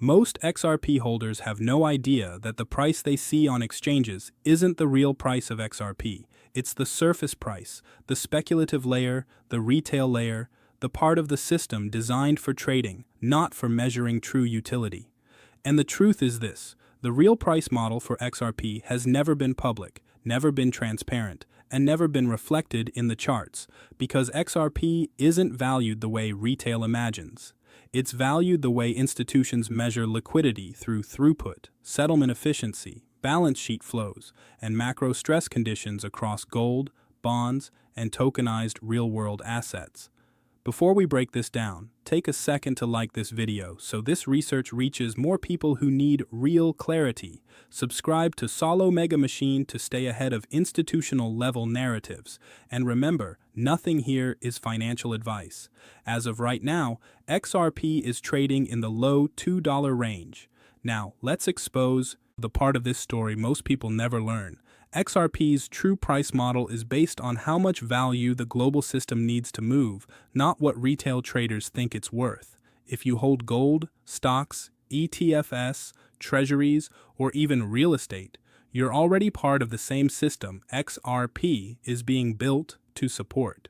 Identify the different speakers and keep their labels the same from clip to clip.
Speaker 1: Most XRP holders have no idea that the price they see on exchanges isn't the real price of XRP. It's the surface price, the speculative layer, the retail layer, the part of the system designed for trading, not for measuring true utility. And the truth is this: the real price model for XRP has never been public, never been transparent, and never been reflected in the charts, because XRP isn't valued the way retail imagines. It's valued the way institutions measure liquidity through throughput, settlement efficiency, balance sheet flows, and macro stress conditions across gold, bonds, and tokenized real-world assets. Before we break this down, take a second to like this video so this research reaches more people who need real clarity. Subscribe to Solo Mega Machine to stay ahead of institutional-level narratives. And remember, nothing here is financial advice. As of right now, XRP is trading in the low $2 range. Now, let's expose the part of this story most people never learn. XRP's true price model is based on how much value the global system needs to move, not what retail traders think it's worth. If you hold gold, stocks, ETFs, treasuries, or even real estate, you're already part of the same system XRP is being built to support.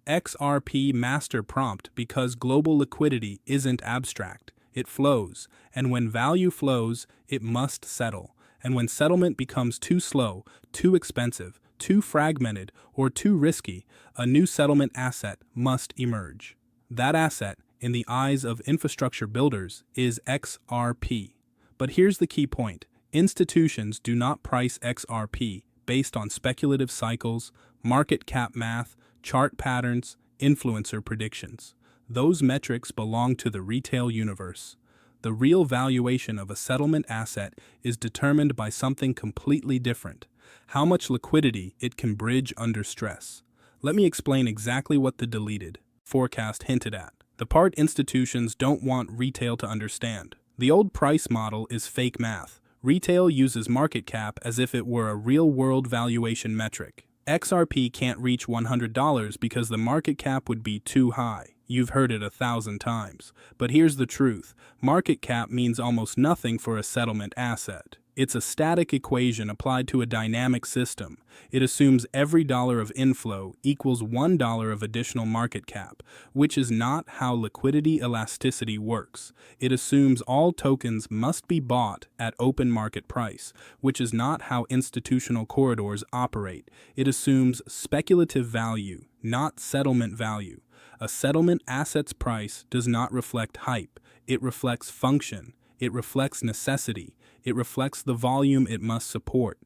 Speaker 1: XRP master prompt: because global liquidity isn't abstract, it flows, and when value flows, it must settle. And when settlement becomes too slow, too expensive, too fragmented, or too risky, a new settlement asset must emerge. That asset, in the eyes of infrastructure builders, is XRP. But here's the key point: institutions do not price XRP based on speculative cycles, market cap math, chart patterns, influencer predictions. Those metrics belong to the retail universe. The real valuation of a settlement asset is determined by something completely different: how much liquidity it can bridge under stress. Let me explain exactly what the deleted forecast hinted at, the part institutions don't want retail to understand. The old price model is fake math. Retail uses market cap as if it were a real-world valuation metric. XRP can't reach $100 because the market cap would be too high. You've heard it 1,000 times. But here's the truth: market cap means almost nothing for a settlement asset. It's a static equation applied to a dynamic system. It assumes every dollar of inflow equals $1 of additional market cap, which is not how liquidity elasticity works. It assumes all tokens must be bought at open market price, which is not how institutional corridors operate. It assumes speculative value, not settlement value. A settlement asset's price does not reflect hype. It reflects function. It reflects necessity. It reflects the volume it must support.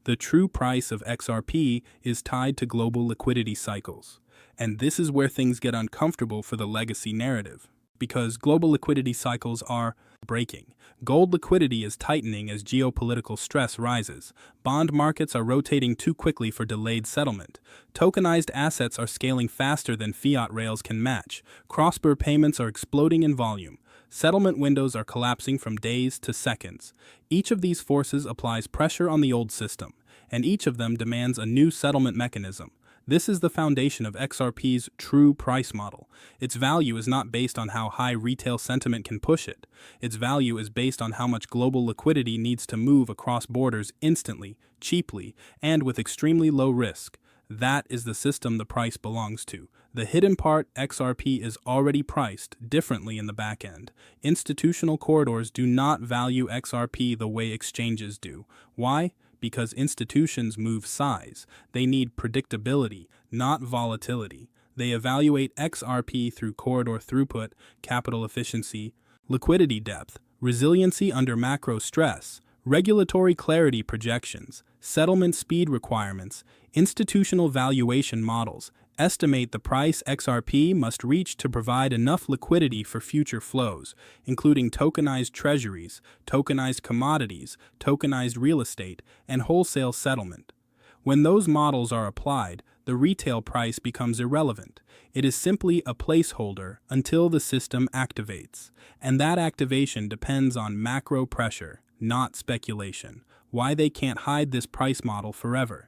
Speaker 1: The true price of XRP is tied to global liquidity cycles. And this is where things get uncomfortable for the legacy narrative, because global liquidity cycles are breaking. Gold liquidity is tightening as geopolitical stress rises. Bond markets are rotating too quickly for delayed settlement. Tokenized assets are scaling faster than fiat rails can match. Cross-border payments are exploding in volume. Settlement windows are collapsing from days to seconds. Each of these forces applies pressure on the old system, and each of them demands a new settlement mechanism. This is the foundation of XRP's true price model. Its value is not based on how high retail sentiment can push it. Its value is based on how much global liquidity needs to move across borders instantly, cheaply, and with extremely low risk. That is the system the price belongs to. The hidden part: XRP is already priced differently in the back end. Institutional corridors do not value XRP the way exchanges do. Why? Because institutions move size. They need predictability, not volatility. They evaluate XRP through corridor throughput, capital efficiency, liquidity depth, resiliency under macro stress, regulatory clarity projections, settlement speed requirements. Institutional valuation models estimate the price XRP must reach to provide enough liquidity for future flows, including tokenized treasuries, tokenized commodities, tokenized real estate, and wholesale settlement. When those models are applied, the retail price becomes irrelevant. It is simply a placeholder until the system activates, and that activation depends on macro pressure, not speculation. Why they can't hide this price model forever?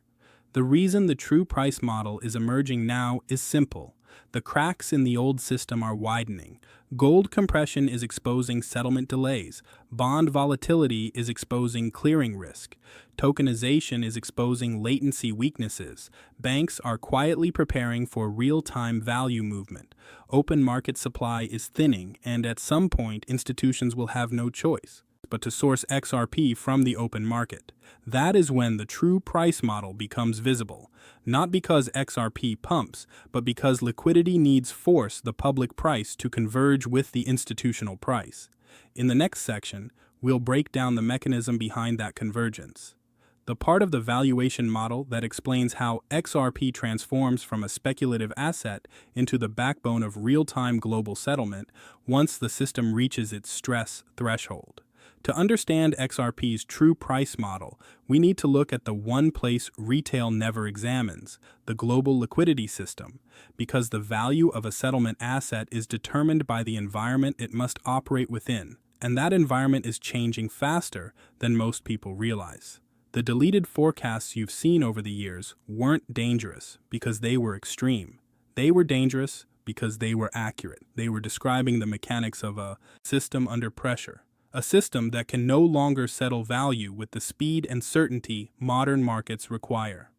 Speaker 1: The reason the true price model is emerging now is simple. The cracks in the old system are widening. Gold compression is exposing settlement delays. Bond volatility is exposing clearing risk. Tokenization is exposing latency weaknesses. Banks are quietly preparing for real-time value movement. Open market supply is thinning, and at some point, institutions will have no choice but to source XRP from the open market. That is when the true price model becomes visible, not because XRP pumps, but because liquidity needs force the public price to converge with the institutional price. In the next section, we'll break down the mechanism behind that convergence. The part of the valuation model that explains how XRP transforms from a speculative asset into the backbone of real-time global settlement once the system reaches its stress threshold. To understand XRP's true price model, we need to look at the one place retail never examines, the global liquidity system, because the value of a settlement asset is determined by the environment it must operate within, and that environment is changing faster than most people realize. The deleted forecasts you've seen over the years weren't dangerous because they were extreme. They were dangerous because they were accurate. They were describing the mechanics of a system under pressure. A system that can no longer settle value with the speed and certainty modern markets require.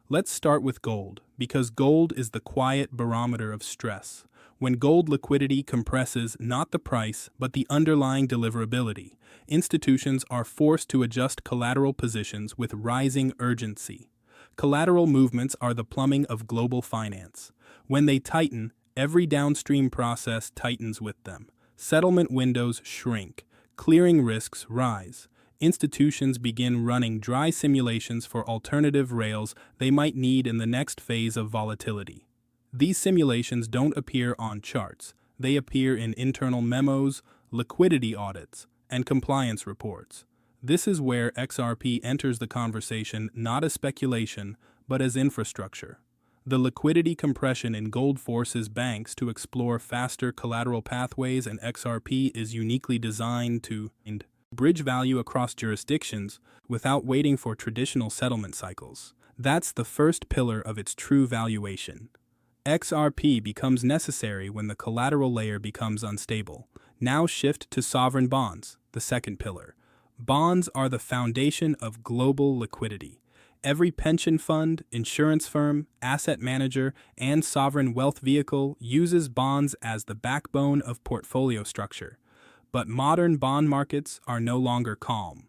Speaker 1: Let's start with gold, because gold is the quiet barometer of stress. When gold liquidity compresses not the price, but the underlying deliverability, institutions are forced to adjust collateral positions with rising urgency. Collateral movements are the plumbing of global finance. When they tighten, every downstream process tightens with them. Settlement windows shrink. Clearing risks rise. Institutions begin running dry simulations for alternative rails they might need in the next phase of volatility. These simulations don't appear on charts. They appear in internal memos, liquidity audits, and compliance reports. This is where XRP enters the conversation not as speculation, but as infrastructure. The liquidity compression in gold forces banks to explore faster collateral pathways, and XRP is uniquely designed to bridge value across jurisdictions without waiting for traditional settlement cycles. That's the first pillar of its true valuation. XRP becomes necessary when the collateral layer becomes unstable. Now shift to sovereign bonds, the second pillar. Bonds are the foundation of global liquidity. Every pension fund, insurance firm, asset manager, and sovereign wealth vehicle uses bonds as the backbone of portfolio structure. But modern bond markets are no longer calm.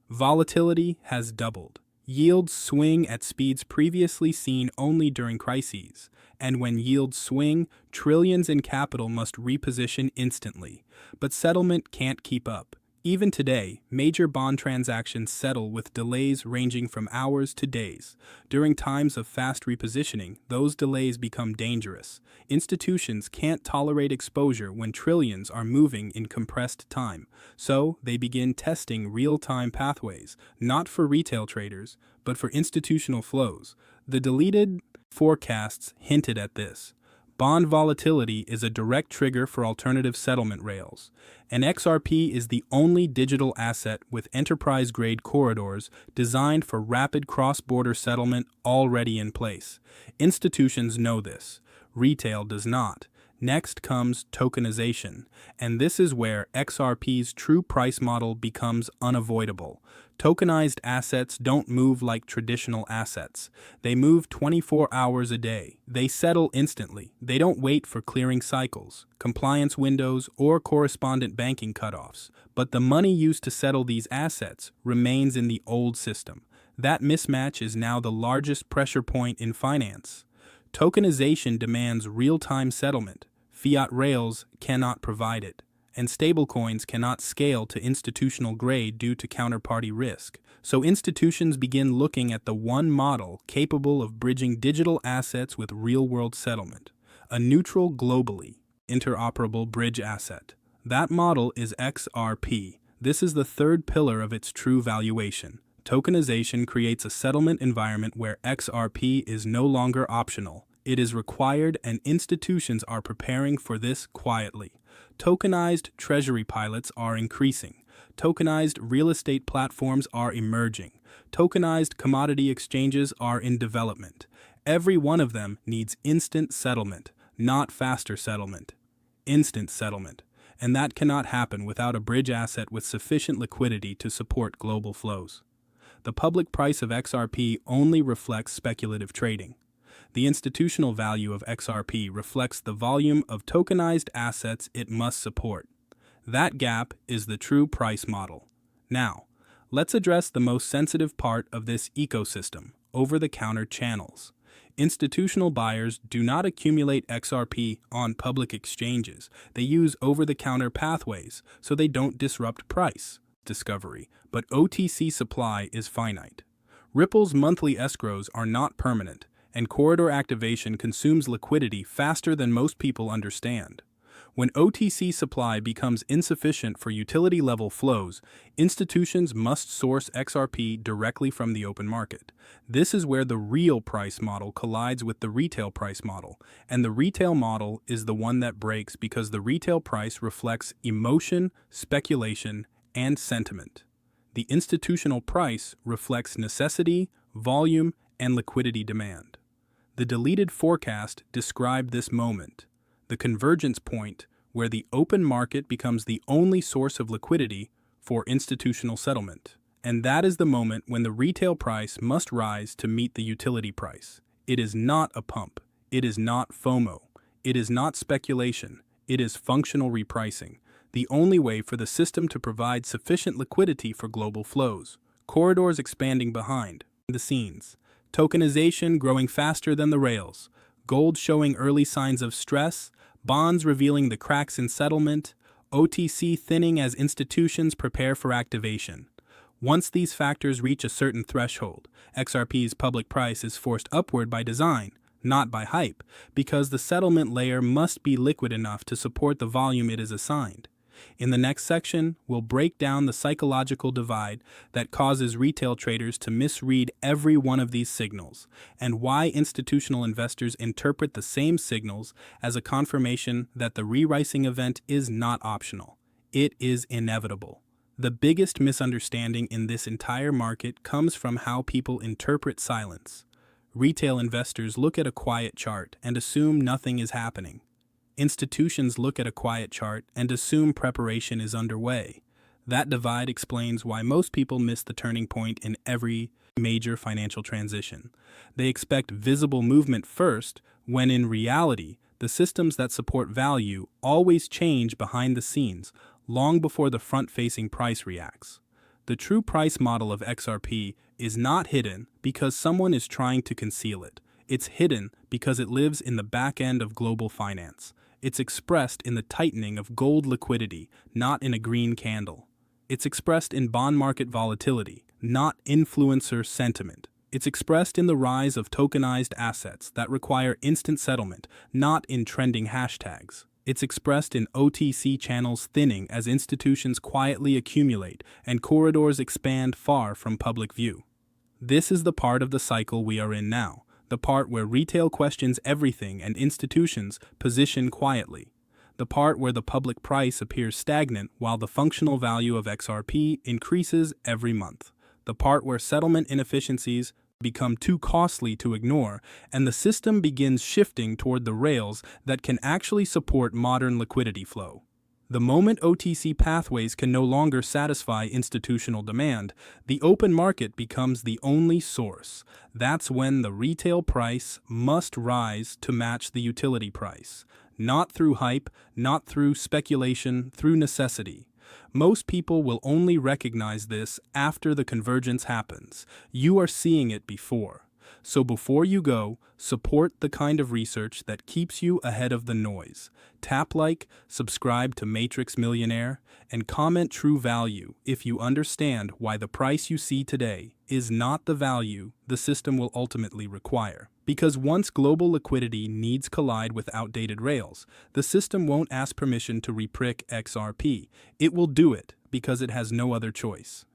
Speaker 1: Volatility has doubled. Yields swing at speeds previously seen only during crises. And when yields swing, trillions in capital must reposition instantly. But settlement can't keep up. Even today, major bond transactions settle with delays ranging from hours to days. During times of fast repositioning, those delays become dangerous. Institutions can't tolerate exposure when trillions are moving in compressed time, so they begin testing real-time pathways, not for retail traders, but for institutional flows. The deleted forecasts hinted at this. Bond volatility is a direct trigger for alternative settlement rails, and XRP is the only digital asset with enterprise-grade corridors designed for rapid cross-border settlement already in place. Institutions know this. Retail does not. Next comes tokenization, and this is where XRP's true price model becomes unavoidable. Tokenized assets don't move like traditional assets. They move 24 hours a day. They settle instantly. They don't wait for clearing cycles, compliance windows, or correspondent banking cutoffs. But the money used to settle these assets remains in the old system. That mismatch is now the largest pressure point in finance. Tokenization demands real-time settlement. Fiat rails cannot provide it, and stablecoins cannot scale to institutional grade due to counterparty risk. So institutions begin looking at the one model capable of bridging digital assets with real-world settlement, a neutral, globally interoperable bridge asset. That model is XRP. This is the third pillar of its true valuation. Tokenization creates a settlement environment where XRP is no longer optional. It is required, and institutions are preparing for this quietly. Tokenized treasury pilots are increasing. Tokenized real estate platforms are emerging. Tokenized commodity exchanges are in development. Every one of them needs instant settlement, not faster settlement. Instant settlement. And that cannot happen without a bridge asset with sufficient liquidity to support global flows. The public price of XRP only reflects speculative trading. The institutional value of XRP reflects the volume of tokenized assets it must support. That gap is the true price model. Now, let's address the most sensitive part of this ecosystem: over-the-counter channels. Institutional buyers do not accumulate XRP on public exchanges. They use over-the-counter pathways so they don't disrupt price discovery, but OTC supply is finite. Ripple's monthly escrows are not permanent, and corridor activation consumes liquidity faster than most people understand. When OTC supply becomes insufficient for utility-level flows, institutions must source XRP directly from the open market. This is where the real price model collides with the retail price model, and the retail model is the one that breaks because the retail price reflects emotion, speculation, and sentiment. The institutional price reflects necessity, volume, and liquidity demand. The deleted forecast described this moment, the convergence point where the open market becomes the only source of liquidity for institutional settlement. And that is the moment when the retail price must rise to meet the utility price. It is not a pump. It is not FOMO. It is not speculation. It is functional repricing, the only way for the system to provide sufficient liquidity for global flows. Corridors expanding behind the scenes. Tokenization growing faster than the rails. Gold showing early signs of stress. Bonds revealing the cracks in settlement, OTC thinning as institutions prepare for activation. Once these factors reach a certain threshold, XRP's public price is forced upward by design, not by hype, because the settlement layer must be liquid enough to support the volume it is assigned. In the next section, we'll break down the psychological divide that causes retail traders to misread every one of these signals, and why institutional investors interpret the same signals as a confirmation that the re-rising event is not optional. It is inevitable. The biggest misunderstanding in this entire market comes from how people interpret silence. Retail investors look at a quiet chart and assume nothing is happening. Institutions look at a quiet chart and assume preparation is underway. That divide explains why most people miss the turning point in every major financial transition. They expect visible movement first, when in reality, the systems that support value always change behind the scenes, long before the front-facing price reacts. The true price model of XRP is not hidden because someone is trying to conceal it. It's hidden because it lives in the back end of global finance. It's expressed in the tightening of gold liquidity, not in a green candle. It's expressed in bond market volatility, not influencer sentiment. It's expressed in the rise of tokenized assets that require instant settlement, not in trending hashtags. It's expressed in OTC channels thinning as institutions quietly accumulate and corridors expand far from public view. This is the part of the cycle we are in now. The part where retail questions everything and institutions position quietly. The part where the public price appears stagnant while the functional value of XRP increases every month. The part where settlement inefficiencies become too costly to ignore and the system begins shifting toward the rails that can actually support modern liquidity flow. The moment OTC pathways can no longer satisfy institutional demand, the open market becomes the only source. That's when the retail price must rise to match the utility price. Not through hype, not through speculation, through necessity. Most people will only recognize this after the convergence happens. You are seeing it before. So before you go, support the kind of research that keeps you ahead of the noise. Tap like, subscribe to Matrix Millionaire, and comment true value if you understand why the price you see today is not the value the system will ultimately require. Because once global liquidity needs collide with outdated rails, the system won't ask permission to reprick XRP. It will do it because it has no other choice.